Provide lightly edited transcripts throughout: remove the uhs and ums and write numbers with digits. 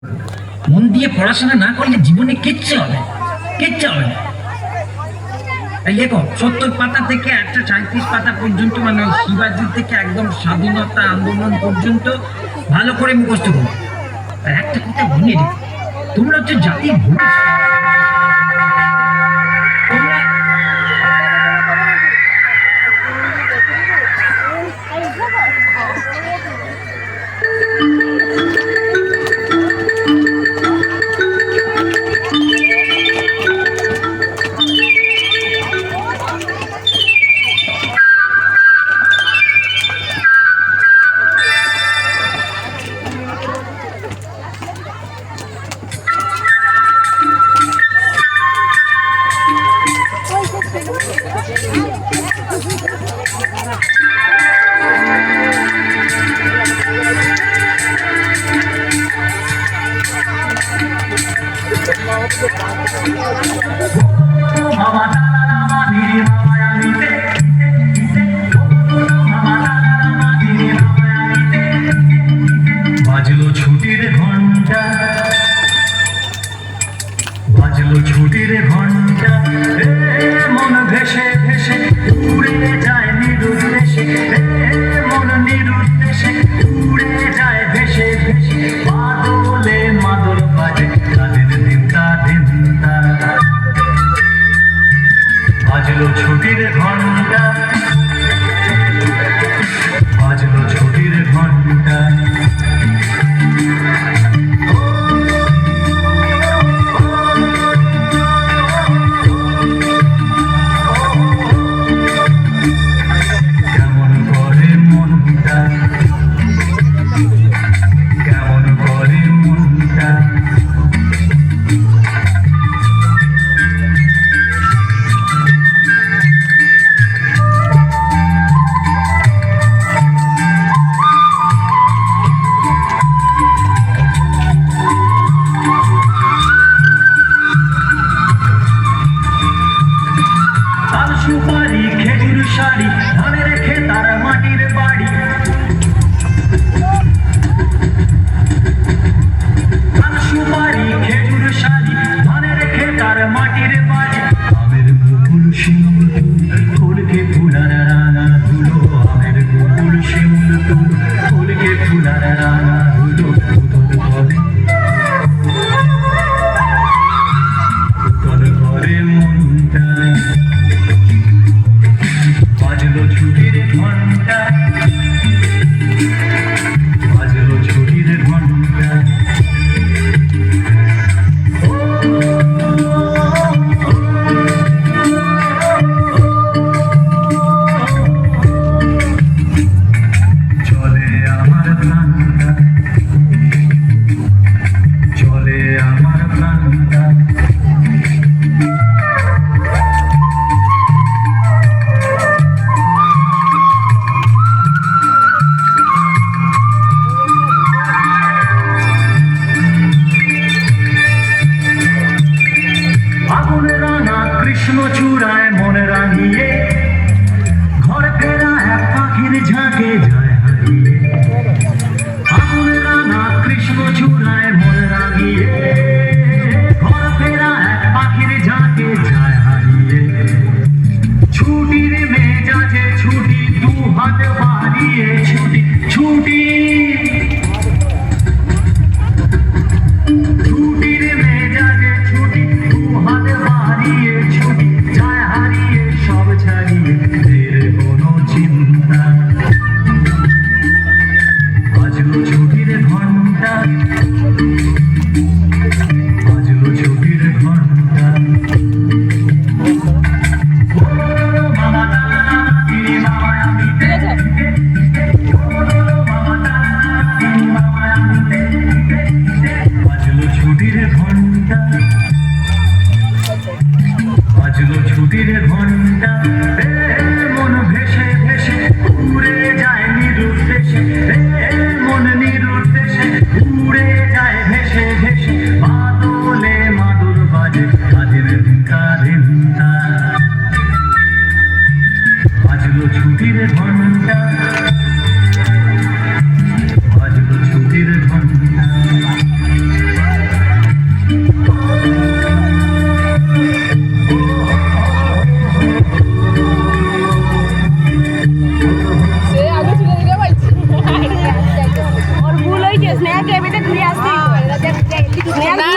মন দিয়ে পড়াশোনা না করলে জীবনে কিচ্ছু হবে না, কিচ্ছু হবে না। এই দেখো 70 পাতা থেকে 137 পাতা পর্যন্ত, মানে শিবাজি থেকে একদম স্বাধীনতা আন্দোলন পর্যন্ত ভালো করে মুখস্থ করো। আর একটা কথা মনে রেখো, তোমরা হচ্ছে জাতির ভবিষ্যৎ। বাজলো ছুটির ঘন্টা, বাজলো ছুটির ঘন্টা, মন ভেসে ভেসে উড়ে যায় নিরুদ্দেশে, মন নিরুদ্দেশে উড়ে যায় ভেসে ভেসে, বাদলে মাদল বাজে তাদের দিনটা দিনটা। বাজলো ছুটি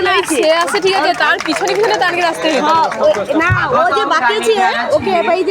বানাইছে সে আছে ঠিক আছে, তার পিছনে পিছনে তানকে রাস্তায় যেতে হবে। না ও যে বাকি আছে ওকে এই যে